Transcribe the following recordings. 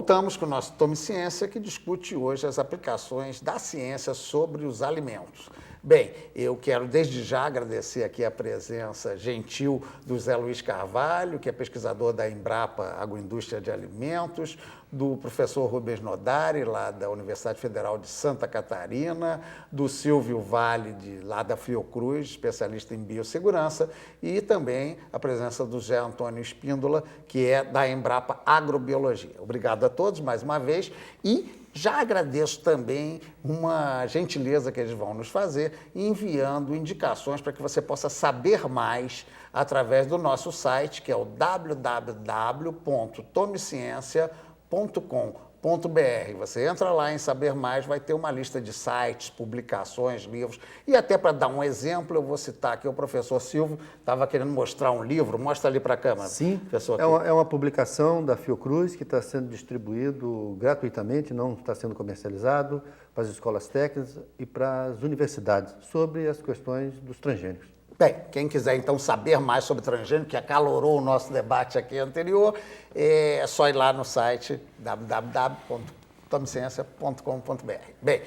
voltamos com o nosso Tome Ciência, que discute hoje as aplicações da ciência sobre os alimentos. Bem, eu quero desde já agradecer aqui a presença gentil do Zé Luiz Carvalho, que é pesquisador da Embrapa Agroindústria de Alimentos, do professor Rubens Nodari, lá da Universidade Federal de Santa Catarina, do Silvio Vale, lá da Fiocruz, especialista em biossegurança, e também a presença do Zé Antônio Espíndola, que é da Embrapa Agrobiologia. Obrigado a todos mais uma vez e já agradeço também uma gentileza que eles vão nos fazer, enviando indicações para que você possa saber mais através do nosso site, que é o www.tomeciencia.com.br. Você entra lá em Saber Mais, vai ter uma lista de sites, publicações, livros. E até para dar um exemplo, eu vou citar aqui o professor Silvio, estava querendo mostrar um livro, mostra ali para a câmera. Sim, professor. É uma publicação da Fiocruz que está sendo distribuído gratuitamente, não está sendo comercializado, para as escolas técnicas e para as universidades, sobre as questões dos transgênicos. Bem, quem quiser então saber mais sobre transgênico, que acalorou o nosso debate aqui anterior, é só ir lá no site www.tomeciencia.com.br. Bem,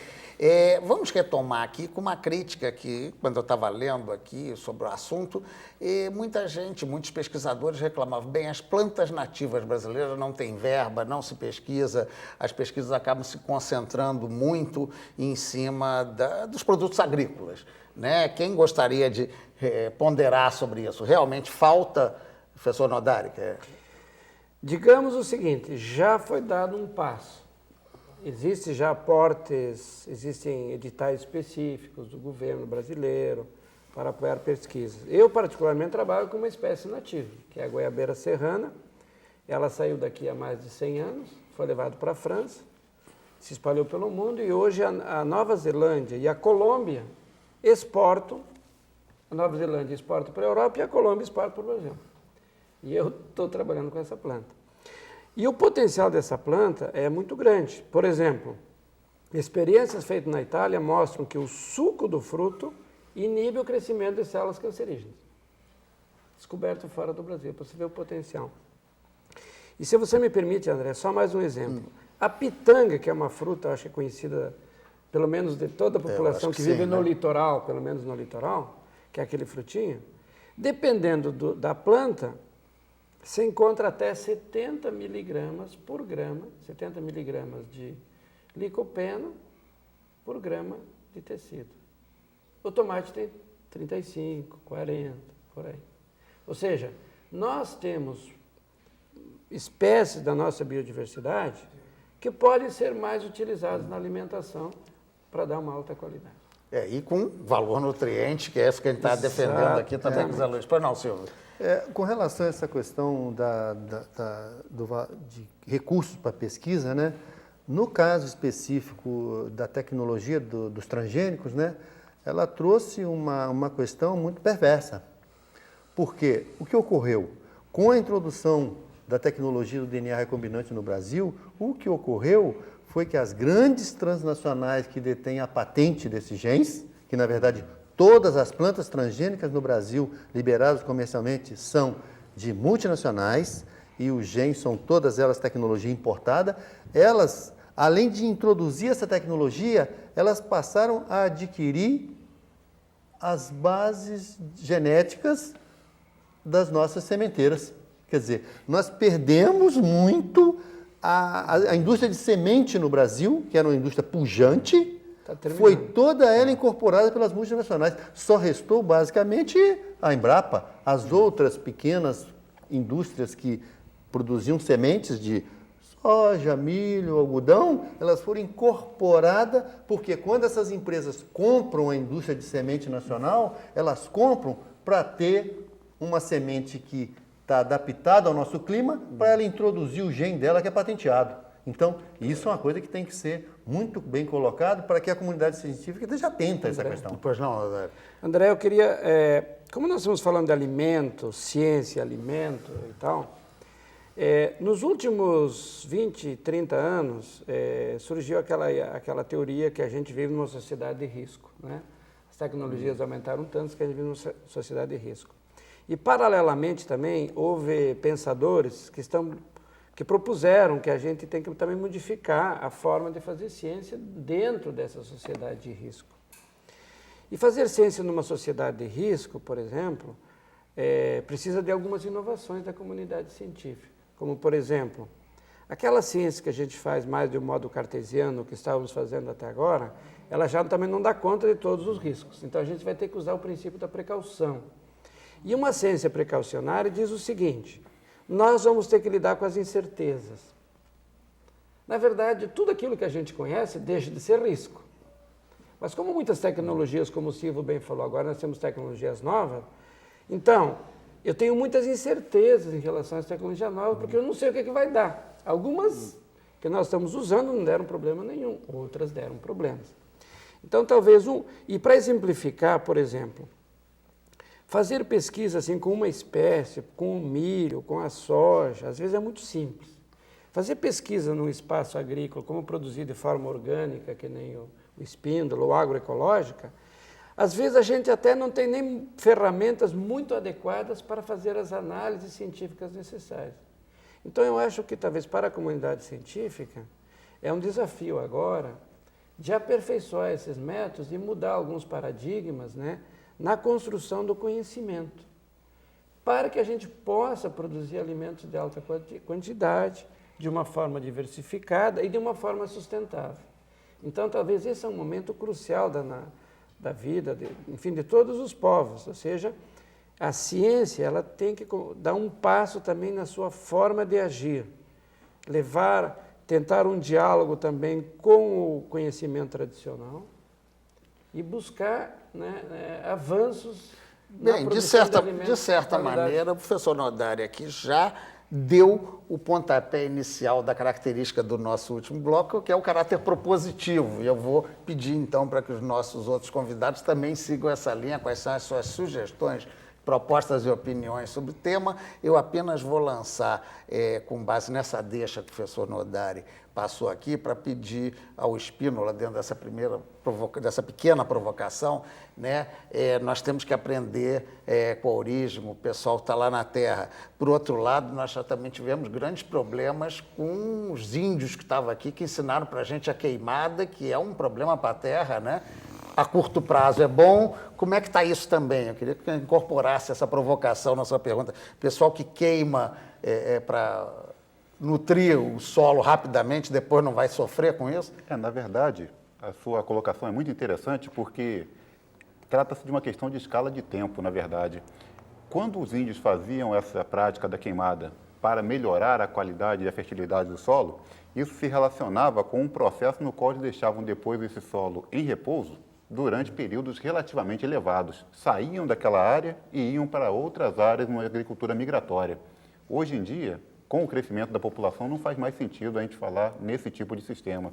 vamos retomar aqui com uma crítica que, quando eu estava lendo aqui sobre o assunto, muita gente, muitos pesquisadores reclamavam, bem, as plantas nativas brasileiras não têm verba, não se pesquisa, as pesquisas acabam se concentrando muito em cima dos produtos agrícolas. Né? Quem gostaria de ponderar sobre isso? Realmente falta, professor Nodari? Digamos o seguinte, já foi dado um passo. Existem já aportes, existem editais específicos do governo brasileiro para apoiar pesquisas. Eu, particularmente, trabalho com uma espécie nativa, que é a goiabeira serrana. Ela saiu daqui há mais de 100 anos, foi levada para a França, se espalhou pelo mundo e hoje a Nova Zelândia e a Colômbia exportam, a Nova Zelândia exporta para a Europa e a Colômbia exporta para o Brasil. E eu estou trabalhando com essa planta. E o potencial dessa planta é muito grande. Por exemplo, experiências feitas na Itália mostram que o suco do fruto inibe o crescimento de células cancerígenas. Descoberto fora do Brasil, para você ver o potencial. E se você me permite, André, só mais um exemplo. A pitanga, que é uma fruta, acho que é conhecida pelo menos de toda a população que vive no litoral, pelo menos no litoral, que é aquele frutinho, dependendo da planta, se encontra até 70 miligramas por grama, 70 miligramas de licopeno por grama de tecido. O tomate tem 35, 40, por aí. Ou seja, nós temos espécies da nossa biodiversidade que podem ser mais utilizadas na alimentação para dar uma alta qualidade. E com valor nutriente, que é isso que a gente está defendendo aqui também com os alunos. Pois não, Silvio? Com relação a essa questão de recursos para pesquisa, né? No caso específico da tecnologia dos transgênicos, né? Ela trouxe uma questão muito perversa. Porque o que ocorreu? Com a introdução da tecnologia do DNA recombinante no Brasil, o que ocorreu foi que as grandes transnacionais que detêm a patente desses genes, que na verdade todas as plantas transgênicas no Brasil liberadas comercialmente são de multinacionais e os genes são todas elas tecnologia importada, elas, além de introduzir essa tecnologia, elas passaram a adquirir as bases genéticas das nossas sementeiras. Quer dizer, nós perdemos muito a indústria de semente no Brasil, que era uma indústria pujante, foi toda ela incorporada pelas multinacionais. Só restou, basicamente, a Embrapa. As outras pequenas indústrias que produziam sementes de soja, milho, algodão, elas foram incorporadas, porque quando essas empresas compram a indústria de semente nacional, elas compram para ter uma semente que está adaptada ao nosso clima, para ela introduzir o gene dela que é patenteado. Então, isso é uma coisa que tem que ser muito bem colocado para que a comunidade científica esteja atenta a essa questão. Pois não, André. André, eu queria, como nós estamos falando de alimento, ciência, alimento e tal, nos últimos 20, 30 anos, surgiu aquela teoria que a gente vive numa sociedade de risco, né? As tecnologias aumentaram tanto que a gente vive numa sociedade de risco. E, paralelamente, também, houve pensadores que que propuseram que a gente tem que também modificar a forma de fazer ciência dentro dessa sociedade de risco. E fazer ciência numa sociedade de risco, por exemplo, precisa de algumas inovações da comunidade científica, como, por exemplo, aquela ciência que a gente faz mais de um modo cartesiano, que estávamos fazendo até agora, ela já também não dá conta de todos os riscos. Então, a gente vai ter que usar o princípio da precaução. E uma ciência precaucionária diz o seguinte: nós vamos ter que lidar com as incertezas. Na verdade, tudo aquilo que a gente conhece deixa de ser risco. Mas como muitas tecnologias, como o Silvio bem falou, agora nós temos tecnologias novas, então, eu tenho muitas incertezas em relação às tecnologias novas, porque eu não sei o que vai dar. Algumas que nós estamos usando não deram problema nenhum, outras deram problemas. Então, talvez e para exemplificar, por exemplo, fazer pesquisa assim com uma espécie, com o milho, com a soja, às vezes é muito simples. Fazer pesquisa num espaço agrícola, como produzir de forma orgânica, que nem o espíndola ou agroecológica, às vezes a gente até não tem nem ferramentas muito adequadas para fazer as análises científicas necessárias. Então, eu acho que talvez para a comunidade científica é um desafio agora de aperfeiçoar esses métodos e mudar alguns paradigmas, né, na construção do conhecimento, para que a gente possa produzir alimentos de alta quantidade, de uma forma diversificada e de uma forma sustentável. Então, talvez esse é um momento crucial da vida, enfim, de todos os povos, ou seja, a ciência ela tem que dar um passo também na sua forma de agir, tentar um diálogo também com o conhecimento tradicional e buscar, né, avanços na Bem, produção de alimentos certa de qualidade. maneira, o professor Nodari aqui já deu o pontapé inicial da característica do nosso último bloco, que é o caráter propositivo. E eu vou pedir, então, para que os nossos outros convidados também sigam essa linha, quais são as suas sugestões, propostas e opiniões sobre o tema. Eu apenas vou lançar, com base nessa deixa que o professor Nodari passou aqui, para pedir ao Spínola, dentro dessa pequena provocação, né, nós temos que aprender com a origem, o pessoal está lá na Terra. Por outro lado, nós já também tivemos grandes problemas com os índios que estavam aqui, que ensinaram para a gente a queimada, que é um problema para a Terra, né? A curto prazo é bom. Como é que está isso também? Eu queria que incorporasse essa provocação na sua pergunta. Pessoal que queima para nutrir o solo rapidamente, depois não vai sofrer com isso? Na verdade, a sua colocação é muito interessante porque trata-se de uma questão de escala de tempo, na verdade. Quando os índios faziam essa prática da queimada para melhorar a qualidade e a fertilidade do solo, isso se relacionava com um processo no qual eles deixavam depois esse solo em repouso durante períodos relativamente elevados. Saíam daquela área e iam para outras áreas numa agricultura migratória. Hoje em dia, com o crescimento da população, não faz mais sentido a gente falar nesse tipo de sistema.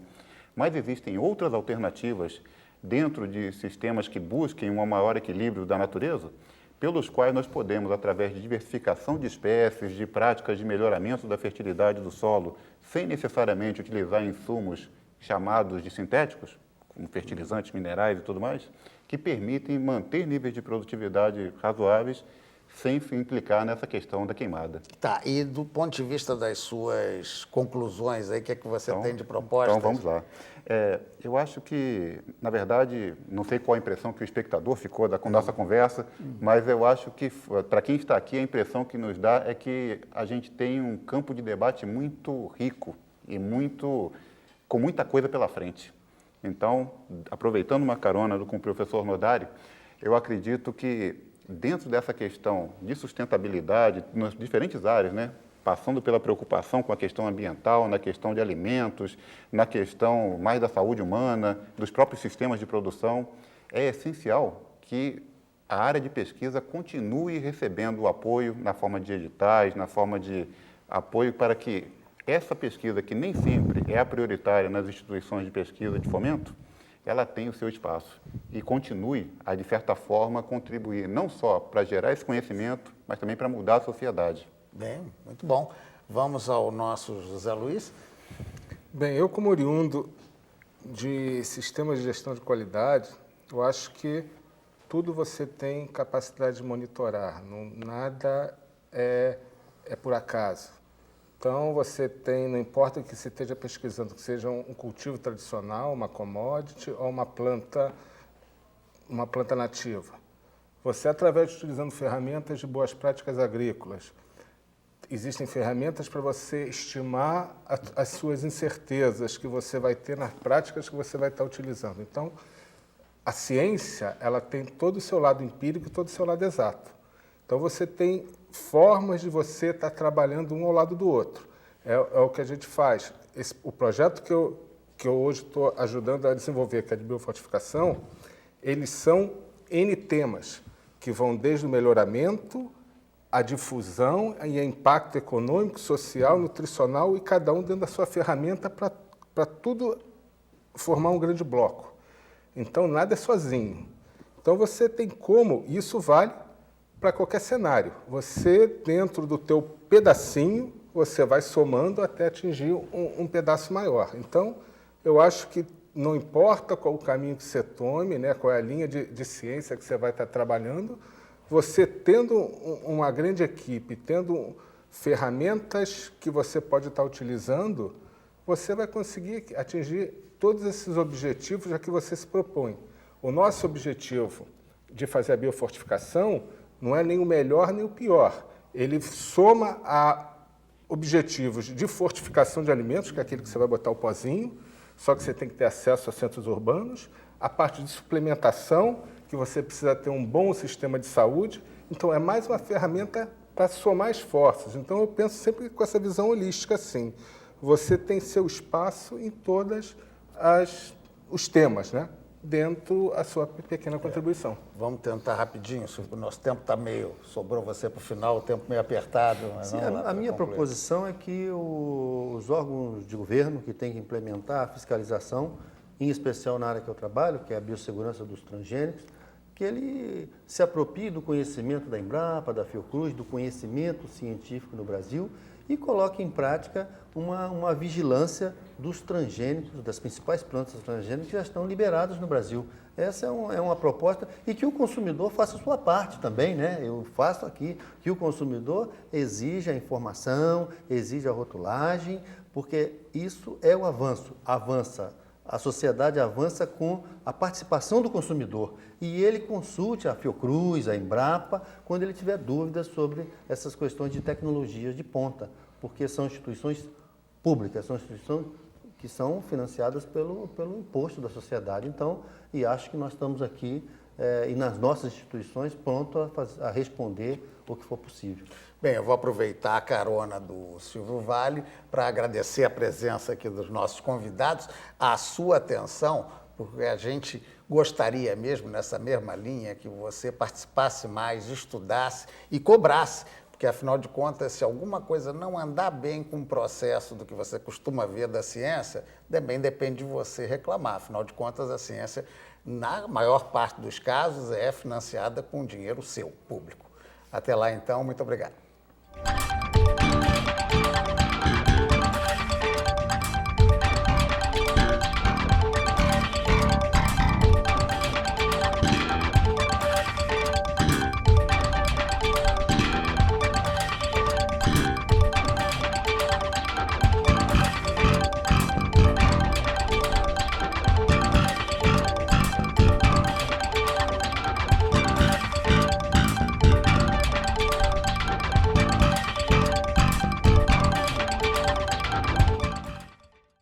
Mas existem outras alternativas dentro de sistemas que busquem um maior equilíbrio da natureza, pelos quais nós podemos, através de diversificação de espécies, de práticas de melhoramento da fertilidade do solo, sem necessariamente utilizar insumos chamados de sintéticos, como fertilizantes, minerais e tudo mais, que permitem manter níveis de produtividade razoáveis sem se implicar nessa questão da queimada. Tá, e do ponto de vista das suas conclusões, aí, o que é que você tem de propostas? Então, vamos lá. Eu acho que, na verdade, não sei qual a impressão que o espectador ficou da nossa conversa, mas eu acho que, para quem está aqui, a impressão que nos dá é que a gente tem um campo de debate muito rico e com muita coisa pela frente. Então, aproveitando uma carona com o professor Nodari, eu acredito que, dentro dessa questão de sustentabilidade, nas diferentes áreas, né, passando pela preocupação com a questão ambiental, na questão de alimentos, na questão mais da saúde humana, dos próprios sistemas de produção, é essencial que a área de pesquisa continue recebendo o apoio na forma de editais, na forma de apoio para que essa pesquisa, que nem sempre é a prioritária nas instituições de pesquisa de fomento, ela tem o seu espaço e continue a, de certa forma, contribuir não só para gerar esse conhecimento, mas também para mudar a sociedade. Bem, muito bom. Vamos ao nosso José Luiz. Bem, eu como oriundo de sistemas de gestão de qualidade, eu acho que tudo você tem capacidade de monitorar, nada é por acaso. Então, você tem, não importa que você esteja pesquisando, que seja um cultivo tradicional, uma commodity ou uma planta nativa. Você, através de utilizando ferramentas de boas práticas agrícolas, existem ferramentas para você estimar as suas incertezas que você vai ter nas práticas que você vai estar utilizando. Então, a ciência, ela tem todo o seu lado empírico e todo o seu lado exato. Então, você tem formas de você estar trabalhando um ao lado do outro. É o que a gente faz. O projeto que eu hoje estou ajudando a desenvolver, que é de biofortificação, eles são N temas, que vão desde o melhoramento, a difusão e o impacto econômico, social, nutricional, e cada um dentro da sua ferramenta para tudo formar um grande bloco. Então, nada é sozinho. Então, você tem como, isso vale para qualquer cenário. Você, dentro do teu pedacinho, você vai somando até atingir um pedaço maior. Então, eu acho que não importa qual o caminho que você tome, né, qual é a linha de ciência que você vai estar trabalhando, você tendo uma grande equipe, tendo ferramentas que você pode estar utilizando, você vai conseguir atingir todos esses objetivos a que você se propõe. O nosso objetivo de fazer a biofortificação não é nem o melhor nem o pior. Ele soma a objetivos de fortificação de alimentos, que é aquele que você vai botar o pozinho, só que você tem que ter acesso a centros urbanos, a parte de suplementação, que você precisa ter um bom sistema de saúde. Então, é mais uma ferramenta para somar esforços. Então, eu penso sempre com essa visão holística, assim. Você tem seu espaço em todos os temas, né? Dentro da sua pequena contribuição. Vamos tentar rapidinho, o nosso tempo está sobrou você para o final, o tempo meio apertado. Mas Sim, vamos lá a para minha concluir. proposição é que os órgãos de governo que têm que implementar a fiscalização, em especial na área que eu trabalho, que é a biossegurança dos transgênicos, que ele se aproprie do conhecimento da Embrapa, da Fiocruz, do conhecimento científico no Brasil e coloque em prática uma vigilância dos transgênicos, das principais plantas transgênicas que já estão liberadas no Brasil. Essa é uma proposta, e que o consumidor faça a sua parte também, né? Eu faço aqui, que o consumidor exija a informação, exija a rotulagem, porque isso é o avanço, a sociedade avança com a participação do consumidor, e ele consulte a Fiocruz, a Embrapa, quando ele tiver dúvidas sobre essas questões de tecnologias de ponta, porque são instituições públicas, são instituições que são financiadas pelo imposto da sociedade. Então, e acho que nós estamos aqui e nas nossas instituições prontos a responder o que for possível. Bem, eu vou aproveitar a carona do Silvio Vale para agradecer a presença aqui dos nossos convidados, a sua atenção, porque a gente gostaria mesmo, nessa mesma linha, que você participasse mais, estudasse e cobrasse, porque, afinal de contas, se alguma coisa não andar bem com o processo do que você costuma ver da ciência, também depende de você reclamar. Afinal de contas, a ciência, na maior parte dos casos, é financiada com dinheiro seu, público. Até lá, então, muito obrigado.